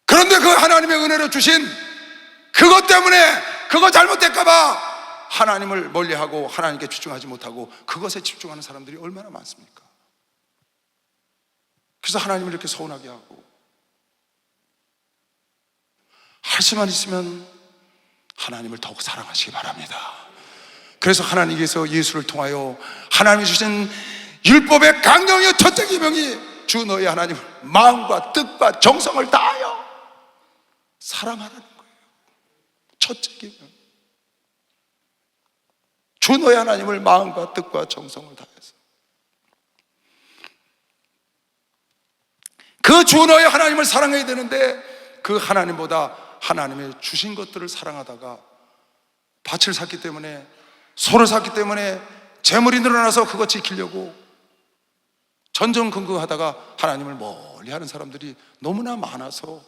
그런데 그 하나님의 은혜로 주신 그것 때문에 그거 잘못될까봐 하나님을 멀리하고 하나님께 집중하지 못하고 그것에 집중하는 사람들이 얼마나 많습니까? 그래서 하나님을 이렇게 서운하게 하고, 할 수만 있으면 하나님을 더욱 사랑하시기 바랍니다. 그래서 하나님께서 예수를 통하여 하나님이 주신 율법의 강령이요 첫째 계명이 주 너희 하나님을 마음과 뜻과 정성을 다하여 사랑하라는 거예요. 첫째 계명. 주 너희 하나님을 마음과 뜻과 정성을 다해서. 그 주 너희 하나님을 사랑해야 되는데 그 하나님보다 하나님의 주신 것들을 사랑하다가 밭을 샀기 때문에, 소를 샀기 때문에 재물이 늘어나서 그것 지키려고 전전긍긍하다가 하나님을 멀리하는 사람들이 너무나 많아서,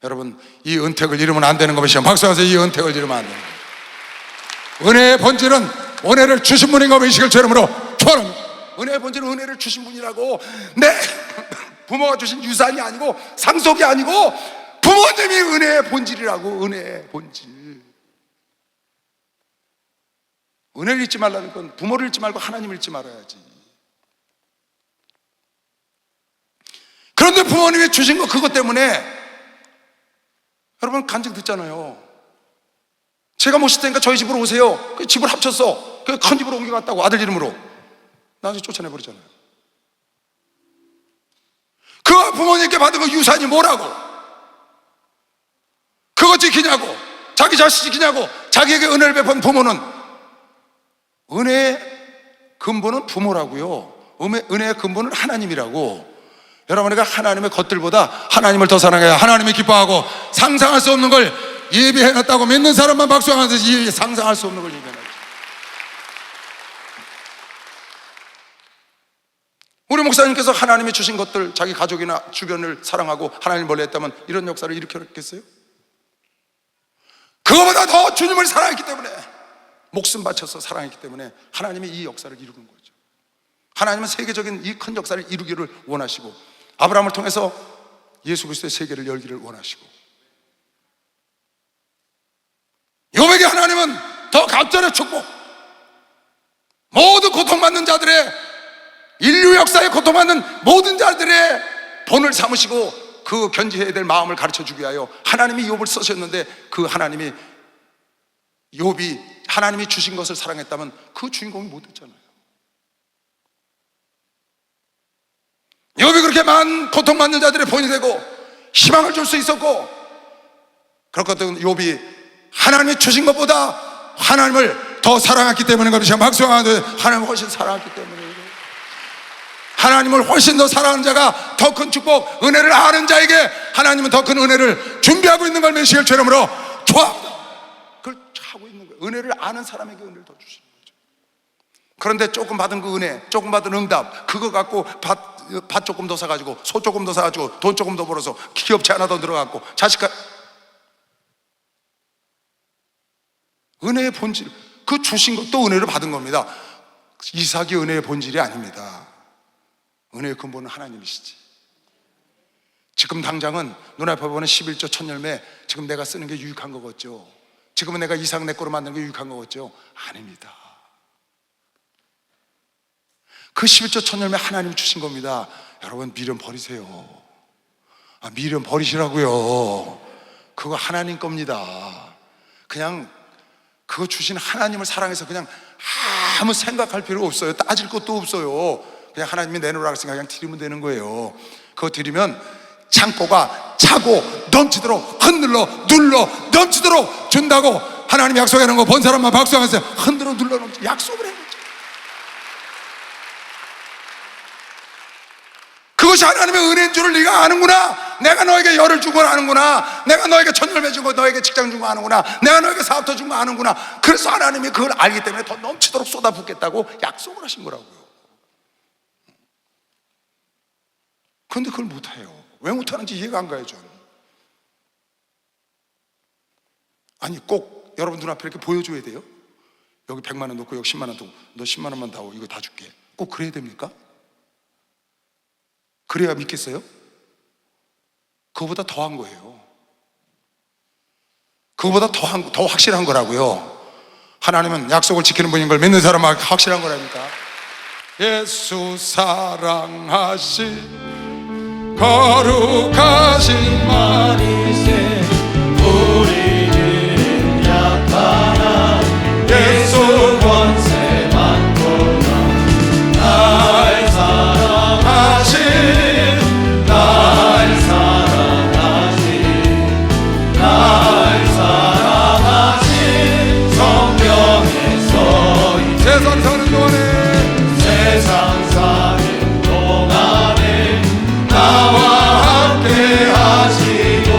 여러분 이 은택을 잃으면 안 되는 것이죠. 박수하세요. 이 은택을 잃으면 안 되는 거예요. 은혜의 본질은 은혜를 주신 분인 것 의식을 처음으로 초월합니다. 은혜의 본질은 은혜를 주신 분이라고. 내 부모가 주신 유산이 아니고 상속이 아니고 부모님이 은혜의 본질이라고. 은혜의 본질. 은혜를 잊지 말라는 건 부모를 잊지 말고 하나님을 잊지 말아야지. 그런데 부모님이 주신 거 그것 때문에 여러분 간증 듣잖아요. 제가 모실 테니까 저희 집으로 오세요. 그 집을 합쳤어. 그 큰 집으로 옮겨갔다고 아들 이름으로. 나중에 쫓아내버리잖아요. 그 부모님께 받은 그 유산이 뭐라고? 그거 지키냐고? 자기 자식 지키냐고? 자기에게 은혜를 베푼 부모는, 은혜의 근본은 부모라고요. 은혜의 근본은 하나님이라고. 여러분에게 하나님의 것들보다 하나님을 더 사랑해야 하나님이 기뻐하고, 상상할 수 없는 걸 예비해놨다고 믿는 사람만 박수하면서 상상할 수 없는 걸 예비해놨죠. 우리 목사님께서 하나님이 주신 것들, 자기 가족이나 주변을 사랑하고 하나님을 멀리했다면 이런 역사를 일으켰겠어요? 그거보다 더 주님을 사랑했기 때문에, 목숨 바쳐서 사랑했기 때문에 하나님이 이 역사를 이루는 거죠. 하나님은 세계적인 이 큰 역사를 이루기를 원하시고, 아브라함을 통해서 예수 그리스도의 세계를 열기를 원하시고, 욥에게 하나님은 더 갑절의 축복, 모든 고통받는 자들의, 인류 역사에 고통받는 모든 자들의 본을 삼으시고 그 견지해야 될 마음을 가르쳐주기 위하여 하나님이 욥을 쓰셨는데, 그 하나님이 욥이 하나님이 주신 것을 사랑했다면 그 주인공이 못했잖아요. 욥이 그렇게 많은 고통받는 자들의 본이 되고 희망을 줄 수 있었고, 그렇거든. 욥이 하나님이 주신 것보다 하나님을 더 사랑했기 때문인 겁니다. 박수하는데 하나님을 훨씬 사랑했기 때문에, 하나님을 훨씬 더 사랑하는 자가 더 큰 축복, 은혜를 아는 자에게 하나님은 더 큰 은혜를 준비하고 있는 걸 메시지를 처럼으로 좋아합니다. 그걸 하고 있는 거예요. 은혜를 아는 사람에게 은혜를 더 주시는 거죠. 그런데 조금 받은 그 은혜, 조금 받은 응답, 그거 갖고 밭 조금 더 사가지고, 소 조금 더 사가지고, 돈 조금 더 벌어서 기업체 하나 더 들어가고, 자식과 은혜의 본질, 그 주신 것도 은혜를 받은 겁니다. 이삭이 은혜의 본질이 아닙니다. 은혜의 근본은 하나님이시지. 지금 당장은 눈앞에 보는 11조 첫 열매, 지금 내가 쓰는 게 유익한 거겠죠. 지금은 내가 이삭 내 거로 만드는 게 유익한 거겠죠. 아닙니다. 그 11조 첫 열매 하나님 주신 겁니다. 여러분 미련 버리세요. 미련 버리시라고요. 그거 하나님 겁니다. 그냥 그거 주신 하나님을 사랑해서 그냥 아무 생각할 필요 없어요. 따질 것도 없어요. 그냥 하나님이 내놓으라고 생각, 그냥 드리면 되는 거예요. 그거 드리면 창고가 차고 넘치도록 흔들러 눌러 넘치도록 준다고 하나님이 약속해 놓은 거 본 사람만 박수하면서 흔들어 눌러 넘치 약속을 해 놓죠. 그것이 하나님의 은혜인 줄을 네가 아는구나. 내가 너에게 열을 준 걸 아는구나. 내가 너에게 첫열매 준 거, 너에게 직장 준 거 아는구나. 내가 너에게 사업도 준 거 아는구나. 그래서 하나님이 그걸 알기 때문에 더 넘치도록 쏟아붓겠다고 약속을 하신 거라고요. 그런데 그걸 못해요. 왜 못하는지 이해가 안 가요. 저는 아니 꼭 여러분 눈앞에 이렇게 보여줘야 돼요? 여기 100만 원 놓고 여기 10만 원 두고 너 10만 원만 다오 이거 다 줄게. 꼭 그래야 됩니까? 그래야 믿겠어요? 그거보다 더한 거예요. 그거보다 더 확실한 거라고요. 하나님은 약속을 지키는 분인 걸 믿는 사람은 확실한 거라니까. 예수 사랑하신 거룩하신 마리세 우리는 약하나 예수 권세 많도다 날 사랑하신 날 사랑하신 날 사랑하신 성경에 써있는 세상 사는 동안에 세상 사는 동안에 나와 함께 하시고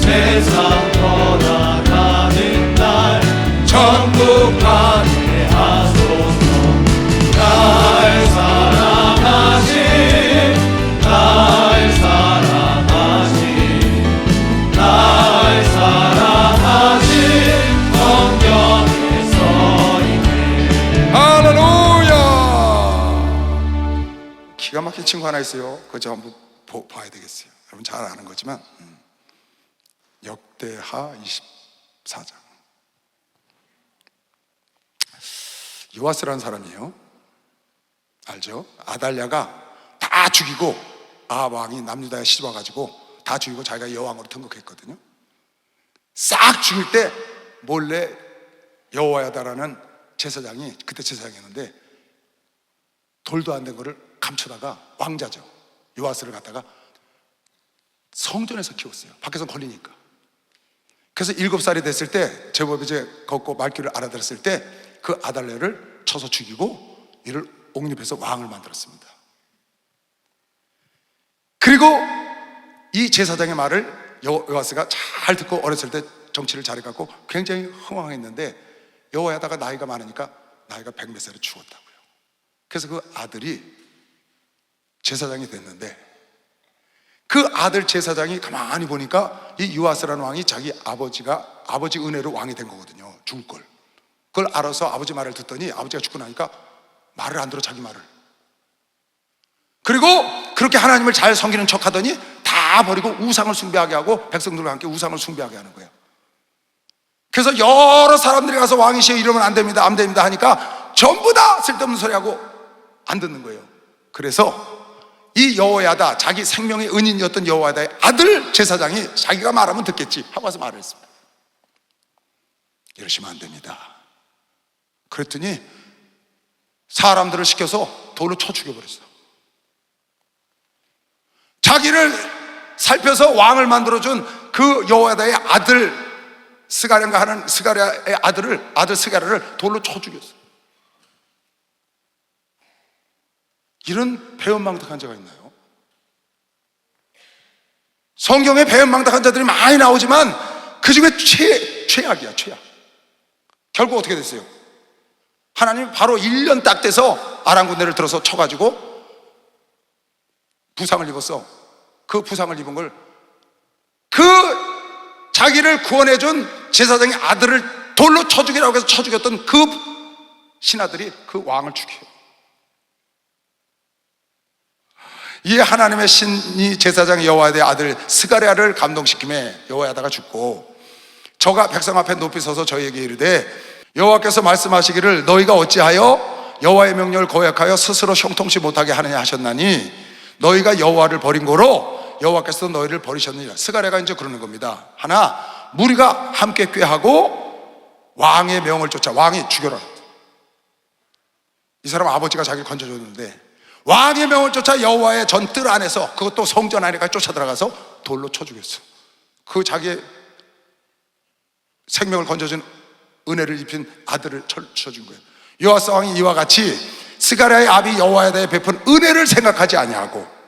세상 떠나가는 날 천국 가게 하소서 날 사랑하신 날 사랑하신 날 사랑하신 성경에 써있네. 할렐루야. 기가 막힌 친구 하나 있어요. 그거 좀 한번 봐야 되겠어요. 여러분 잘 아는 거지만 역대하 24장 요아스라는 사람이에요. 알죠? 아달랴가 다 죽이고 아합 왕이 남유다에 시집와가지고 다 죽이고 자기가 여왕으로 등극했거든요. 싹 죽일 때 몰래 여호야다라는 제사장이, 그때 제사장이었는데 돌도 안 된 거를 감추다가, 왕자죠, 요아스를 갖다가 성전에서 키웠어요. 밖에서 걸리니까. 그래서 7살이 됐을 때 제법 이제 걷고 말귀를 알아들었을 때 그 아달랴를 쳐서 죽이고 이를 옥립해서 왕을 만들었습니다. 그리고 이 제사장의 말을 요아스가 잘 듣고 어렸을 때 정치를 잘해갖고 굉장히 흥왕했는데 여호야다가 나이가 많으니까 나이가 100몇 살에 죽었다고요. 그래서 그 아들이 제사장이 됐는데 그 아들 제사장이 가만히 보니까 이 요아스라는 왕이 자기 아버지 은혜로 왕이 된 거거든요. 죽을 걸. 그걸 알아서 아버지 말을 듣더니 아버지가 죽고 나니까 말을 안 들어, 자기 말을. 그리고 그렇게 하나님을 잘 섬기는 척 하더니 다 버리고 우상을 숭배하게 하고 백성들과 함께 우상을 숭배하게 하는 거예요. 그래서 여러 사람들이 가서 왕이시여 이러면 안 됩니다, 안 됩니다 하니까 전부 다 쓸데없는 소리 하고 안 듣는 거예요. 그래서 이 여호야다, 자기 생명의 은인이었던 여호야다의 아들 제사장이 자기가 말하면 듣겠지 하고 와서 말을 했습니다. 이러시면 안 됩니다. 그랬더니 사람들을 시켜서 돌로 쳐 죽여버렸어. 자기를 살펴서 왕을 만들어준 그 여호야다의 아들 스가랴인가 하는 스가랴의 아들 스가랴를 돌로 쳐 죽였어. 이런 배은망덕한 자가 있나요? 성경에 배은망덕한 자들이 많이 나오지만 그 중에 최악이야, 최악. 결국 어떻게 됐어요? 하나님 바로 1년 딱 돼서 아람 군대를 들어서 쳐가지고 부상을 입었어. 그 부상을 입은 걸 그 자기를 구원해준 제사장의 아들을 돌로 쳐 죽이라고 해서 쳐 죽였던 그 신하들이 그 왕을 죽여요. 이에 하나님의 신이 제사장 여호야다의 아들 스가랴를 감동시킴에 여호야다가 죽고 저가 백성 앞에 높이 서서 저희에게 이르되 여호와께서 말씀하시기를 너희가 어찌하여 여호와의 명령을 거역하여 스스로 형통치 못하게 하느냐 하셨나니 너희가 여호와를 버린 거로 여호와께서 너희를 버리셨느니라. 스가랴가 이제 그러는 겁니다. 하나, 무리가 함께 꾀하고 왕의 명을 쫓아, 왕이 죽여라. 이 사람 아버지가 자기를 건져줬는데 왕의 명을 쫓아 여호와의 전뜰 안에서, 그것도 성전 안에까지 쫓아 들어가서 돌로 쳐 죽였어. 그 자기의 생명을 건져준 은혜를 입힌 아들을 쳐준 거예요. 요아스 왕이 이와 같이 스가랴의 아비 여호야다에 베푼 은혜를 생각하지 아니하고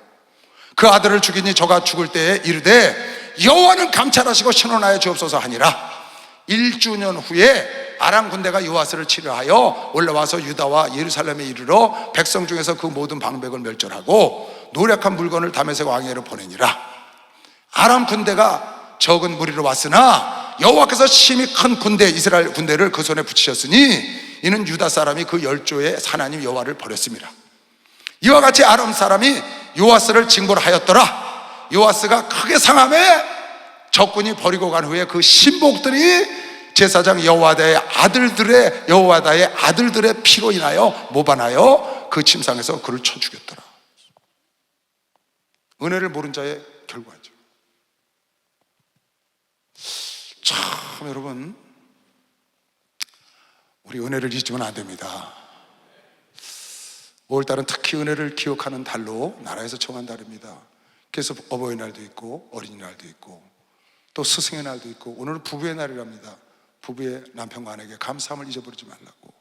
그 아들을 죽이니 저가 죽을 때에 이르되 여호와는 감찰하시고 신원하여 주옵소서 하니라. 1주년 후에 아람 군대가 요아스를 치료하여 올라와서 유다와 예루살렘에 이르러 백성 중에서 그 모든 방백을 멸절하고 노력한 물건을 다메섹 왕에게로 보내니라. 아람 군대가 적은 무리로 왔으나 여호와께서 심히 큰 군대, 이스라엘 군대를 그 손에 붙이셨으니 이는 유다 사람이 그 열조의 하나님 여호와를 버렸습니다. 이와 같이 아람 사람이 요아스를 징벌하였더라. 요아스가 크게 상함에 적군이 버리고 간 후에 그 신복들이 제사장 여호야다의 아들들의 피로 인하여 모반하여 그 침상에서 그를 쳐 죽였더라. 은혜를 모른 자의 결과죠. 참 여러분, 우리 은혜를 잊으면 안 됩니다. 5월달은 특히 은혜를 기억하는 달로 나라에서 정한 달입니다. 그래서 어버이날도 있고 어린이날도 있고 또 스승의 날도 있고 오늘은 부부의 날이랍니다. 부부의 남편과 아내에게 감사함을 잊어버리지 말라고.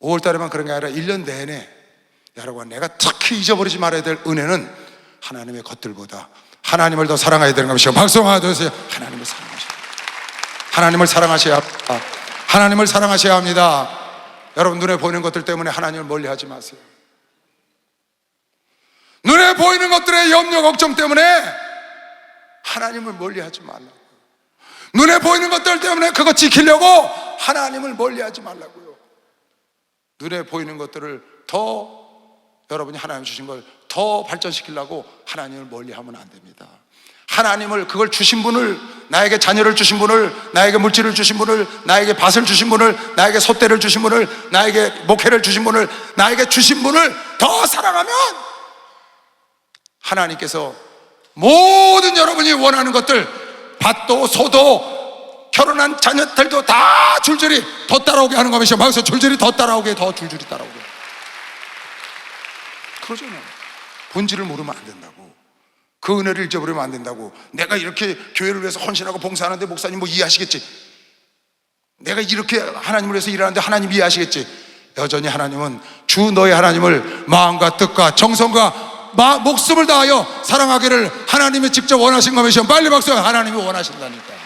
5월달에만 그런 게 아니라 1년 내내 여러분, 내가 특히 잊어버리지 말아야 될 은혜는 하나님의 것들보다 하나님을 더 사랑해야 되는 것이요. 박수 한번 주세요. 하나님을 사랑하셔야 합니다. 하나님을 사랑하셔야 합니다. 하나님을 사랑하셔야 합니다. 여러분, 눈에 보이는 것들 때문에 하나님을 멀리하지 마세요. 눈에 보이는 것들의 염려 걱정 때문에 하나님을 멀리하지 말라고요. 눈에 보이는 것들 때문에 그거 지키려고 하나님을 멀리하지 말라고요. 눈에 보이는 것들을 더 여러분이 하나님 주신 걸 더 발전시키려고 하나님을 멀리하면 안 됩니다. 하나님을, 그걸 주신 분을, 나에게 자녀를 주신 분을, 나에게 물질을 주신 분을, 나에게 밭을 주신 분을, 나에게 소떼를 주신 분을, 나에게 목회를 주신 분을, 나에게 주신 분을 더 사랑하면 하나님께서 모든 여러분이 원하는 것들, 밭도 소도 결혼한 자녀들도 다 줄줄이 더 따라오게 하는 것이죠. 막서 줄줄이 더 따라오게, 더 줄줄이 따라오게. 그러잖아요. 본질을 모르면 안 된다고. 그 은혜를 잊어버리면 안 된다고. 내가 이렇게 교회를 위해서 헌신하고 봉사하는데 목사님 뭐 이해하시겠지? 내가 이렇게 하나님을 위해서 일하는데 하나님 이해하시겠지? 여전히 하나님은 주 너의 하나님을 마음과 뜻과 정성과 목숨을 다하여 사랑하기를 하나님이 직접 원하신 것이죠. 빨리 박수. 하나님이 원하신다니까.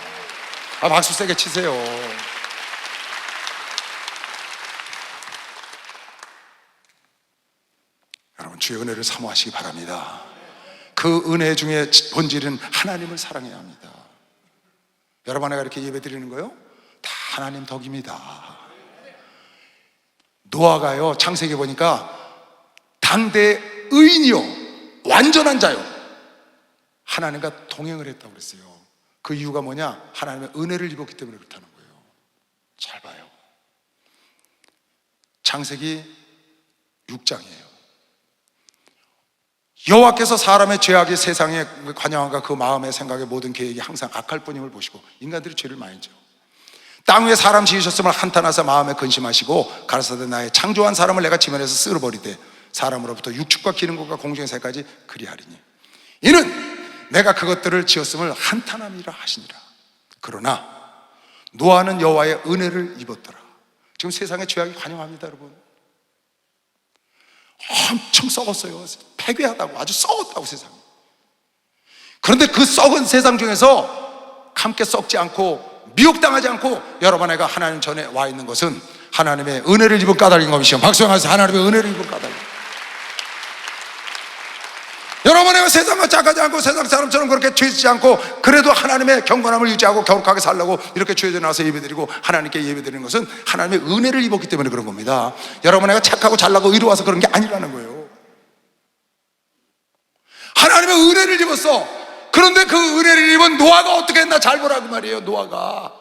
박수 세게 치세요. 여러분, 주의 은혜를 사모하시기 바랍니다. 그 은혜 중에 본질은 하나님을 사랑해야 합니다. 여러분, 내가 이렇게 예배 드리는 거요? 다 하나님 덕입니다. 노아가요, 창세기 보니까 당대 의인이요, 완전한 자요, 하나님과 동행을 했다고 그랬어요. 그 이유가 뭐냐? 하나님의 은혜를 입었기 때문에 그렇다는 거예요. 잘 봐요. 창세기 6장이에요. 여호와께서 사람의 죄악이 세상에 관영한가 그 마음의 생각의 모든 계획이 항상 악할 뿐임을 보시고, 인간들이 죄를 많이 지어 땅 위에 사람 지으셨음을 한탄하사 마음에 근심하시고 가라사대 나의 창조한 사람을 내가 지면에서 쓸어버리되 사람으로부터 육축과 기능과 공중의 새까지 그리하리니 이는 내가 그것들을 지었음을 한탄함이라 하시니라. 그러나 노아는 여호와의 은혜를 입었더라. 지금 세상의 죄악이 관영합니다, 여러분. 엄청 썩었어요. 폐괴하다고, 아주 썩었다고 세상이. 그런데 그 썩은 세상 중에서 함께 썩지 않고 미혹당하지 않고 여러분, 내가 하나님 전에 와 있는 것은 하나님의 은혜를 입은 까닭인 것이죠. 박수하면서 하나님의 은혜를 입은 까닭. 여러분, 내가 세상과 짝하지 않고 세상 사람처럼 그렇게 죄짓지 않고 그래도 하나님의 경건함을 유지하고 거룩하게 살려고 이렇게 죄에 나와서 예배드리고 하나님께 예배드리는 것은 하나님의 은혜를 입었기 때문에 그런 겁니다. 여러분, 내가 착하고 잘나고 의로워서 그런 게 아니라는 거예요. 하나님의 은혜를 입었어. 그런데 그 은혜를 입은 노아가 어떻게 했나 잘 보라고 말이에요. 노아가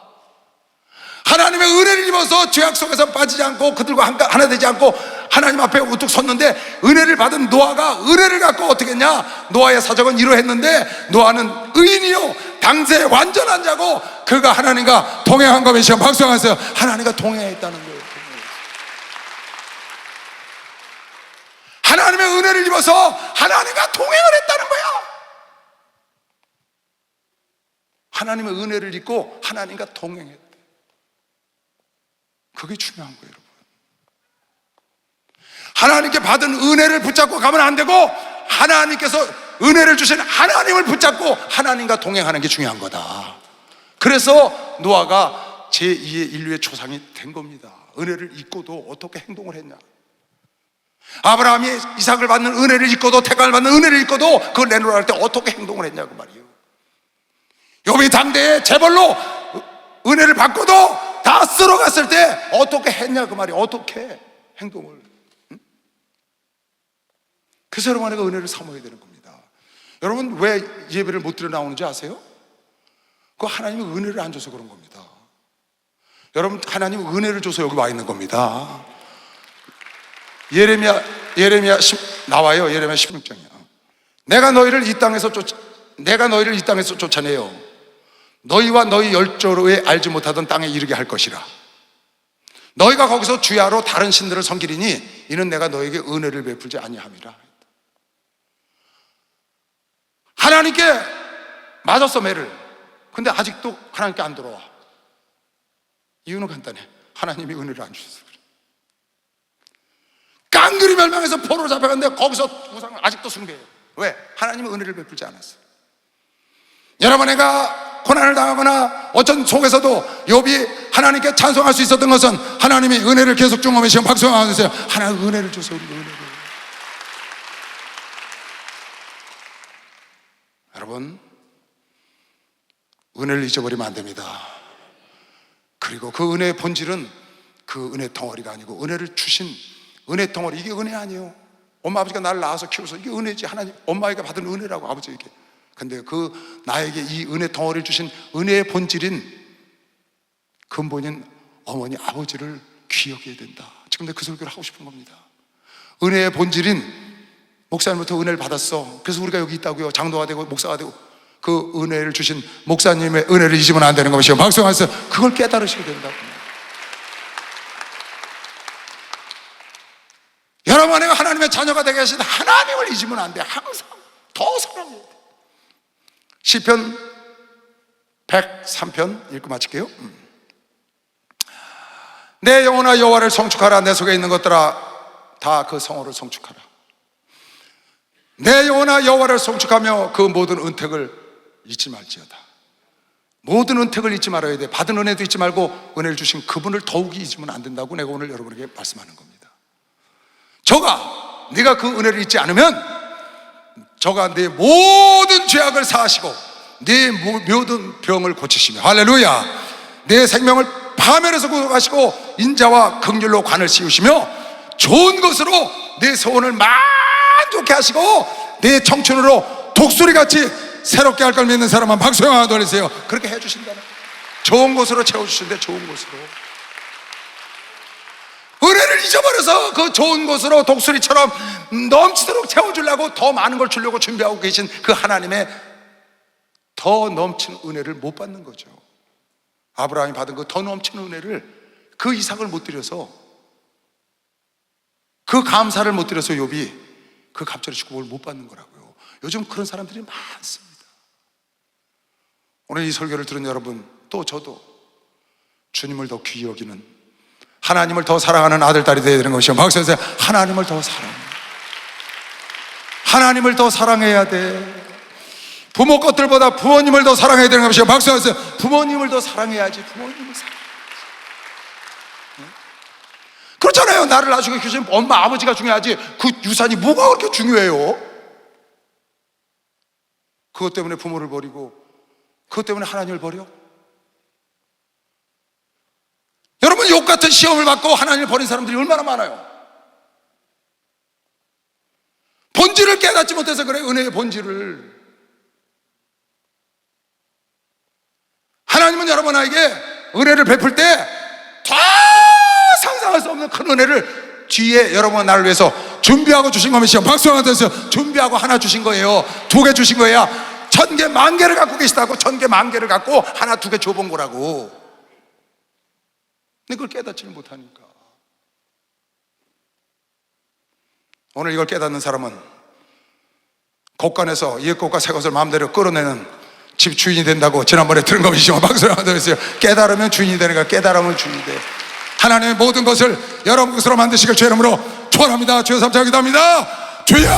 하나님의 은혜를 입어서 죄악 속에서 빠지지 않고 그들과 하나 되지 않고 하나님 앞에 우뚝 섰는데, 은혜를 받은 노아가 은혜를 갖고 어떻게 했냐? 노아의 사적은 이러했는데 노아는 의인이요 당세 완전한 자고 그가 하나님과 동행한 것이죠. 박수하세요. 하나님과 동행했다는 거예요. 하나님의 은혜를 입어서 하나님과 동행을 했다는 거야. 하나님의 은혜를 입고 하나님과 동행했다. 그게 중요한 거예요, 여러분. 하나님께 받은 은혜를 붙잡고 가면 안 되고 하나님께서 은혜를 주신 하나님을 붙잡고 하나님과 동행하는 게 중요한 거다. 그래서 노아가 제2의 인류의 조상이 된 겁니다. 은혜를 잊고도 어떻게 행동을 했냐? 아브라함이 이삭을 받는 은혜를 잊고도, 태강을 받는 은혜를 잊고도 그걸 내놓으라 할 때 어떻게 행동을 했냐고 말이에요. 욥이 당대에 재벌로 은혜를 받고도 다 쓸어갔을 때 어떻게 했냐 그 말이야. 어떻게 행동을. 그래서 여러분 내가 은혜를 사모해야 되는 겁니다. 여러분 왜 예배를 못 드려 나오는지 아세요? 그거 하나님이 은혜를 안 줘서 그런 겁니다. 여러분 하나님은 은혜를 줘서 여기 와 있는 겁니다. 예레미야 나와요. 예레미야 16장이야. 내가 너희를 이 땅에서 쫓아내요. 너희와 너희 열조에 알지 못하던 땅에 이르게 할 것이라. 너희가 거기서 주야로 다른 신들을 섬기리니 이는 내가 너에게 은혜를 베풀지 아니함이라. 하나님께 맞았어 매를. 근데 아직도 하나님께 안 들어와. 이유는 간단해. 하나님이 은혜를 안 주셔서 그래. 깡그리 멸망해서 포로로 잡혀갔는데 거기서 우상을 아직도 숭배해요. 왜? 하나님은 은혜를 베풀지 않았어. 여러분 내가 고난을 당하거나 어떤 속에서도 욥이 하나님께 찬송할 수 있었던 것은 하나님이 은혜를 계속 경험하시면 박수 한번 주세요. 하나님 은혜를 줘서 우리 은혜를. 여러분 은혜를 잊어버리면 안 됩니다. 그리고 그 은혜의 본질은 그 은혜 덩어리가 아니고 은혜를 주신 은혜 덩어리. 이게 은혜 아니에요. 엄마 아버지가 나를 낳아서 키워서 이게 은혜지. 하나님 엄마에게 받은 은혜라고 아버지에게. 근데 그 나에게 이 은혜 덩어리를 주신 은혜의 본질인 근본인 어머니 아버지를 기억해야 된다. 지금 내가 그 설교를 하고 싶은 겁니다. 은혜의 본질인 목사님부터 은혜를 받았어. 그래서 우리가 여기 있다고요. 장로가 되고 목사가 되고 그 은혜를 주신 목사님의 은혜를 잊으면 안 되는 것이요. 박수하면서 그걸 깨달으셔야 된다고. 여러분 안에 하나님의 자녀가 되게 하신 하나님을 잊으면 안 돼. 항상 더 사랑해야 돼. 시편 103편 읽고 마칠게요. 내 영혼아 여호와를 성축하라. 내 속에 있는 것들아 다 그 성호를 성축하라. 내 영혼아 여호와를 성축하며 그 모든 은택을 잊지 말지어다. 모든 은택을 잊지 말아야 돼. 받은 은혜도 잊지 말고 은혜를 주신 그분을 더욱이 잊으면 안 된다고 내가 오늘 여러분에게 말씀하는 겁니다. 네가 그 은혜를 잊지 않으면 저가 네 모든 죄악을 사하시고 네 모든 병을 고치시며 할렐루야. 내 생명을 파멸해서 구속하시고 인자와 긍휼로 관을 씌우시며 좋은 것으로 내 소원을 만족해 하시고 내 청춘으로 독수리같이 새롭게 할 걸 믿는 사람만 박수 한번 돌리세요. 그렇게 해주신다는 좋은 곳으로 채워주신대. 좋은 곳으로 은혜를 잊어버려서 그 좋은 곳으로 독수리처럼 넘치도록 채워주려고 더 많은 걸 주려고 준비하고 계신 그 하나님의 더 넘치는 은혜를 못 받는 거죠. 아브라함이 받은 그 더 넘치는 은혜를 그 이삭을 못 드려서 그 감사를 못 드려서 욥이 그 갑절의 축복을 못 받는 거라고요. 요즘 그런 사람들이 많습니다. 오늘 이 설교를 들은 여러분 또 저도 주님을 더 귀히 여기는 하나님을 더 사랑하는 아들, 딸이 되어야 되는 것이요. 박수해서 하나님을 더 사랑해. 하나님을 더 사랑해야 돼. 부모 것들보다 부모님을 더 사랑해야 되는 것이요. 박수해서 부모님을 더 사랑해야지. 부모님을 사랑해야지. 그렇잖아요. 나를 나중에 키우신 엄마, 아버지가 중요하지 그 유산이 뭐가 그렇게 중요해요? 그것 때문에 부모를 버리고 그것 때문에 하나님을 버려? 여러분 욥 같은 시험을 받고 하나님을 버린 사람들이 얼마나 많아요. 본질을 깨닫지 못해서 그래. 은혜의 본질을. 하나님은 여러분에게 은혜를 베풀 때 다 상상할 수 없는 큰 은혜를 뒤에 여러분 나를 위해서 준비하고 주신 겁니다. 박수 한번 주세요. 준비하고 하나 주신 거예요. 2개 주신 거예요. 1000개, 10,000개를 갖고 계시다고. 1000개, 10,000개를 갖고 하나, 2개 줘본 거라고. 근데 그걸 깨닫지를 못하니까. 오늘 이걸 깨닫는 사람은 곳간에서 옛 것과 새 것을 마음대로 끌어내는 집 주인이 된다고 지난번에 들은 것이지만 박수를 한번 드렸어요. 깨달으면 주인이 되는 거야. 깨달으면 주인이 돼. 하나님의 모든 것을 여러분 것으로 만드시길 주의 이름으로 축원합니다. 주여 삼창 기도합니다. 주여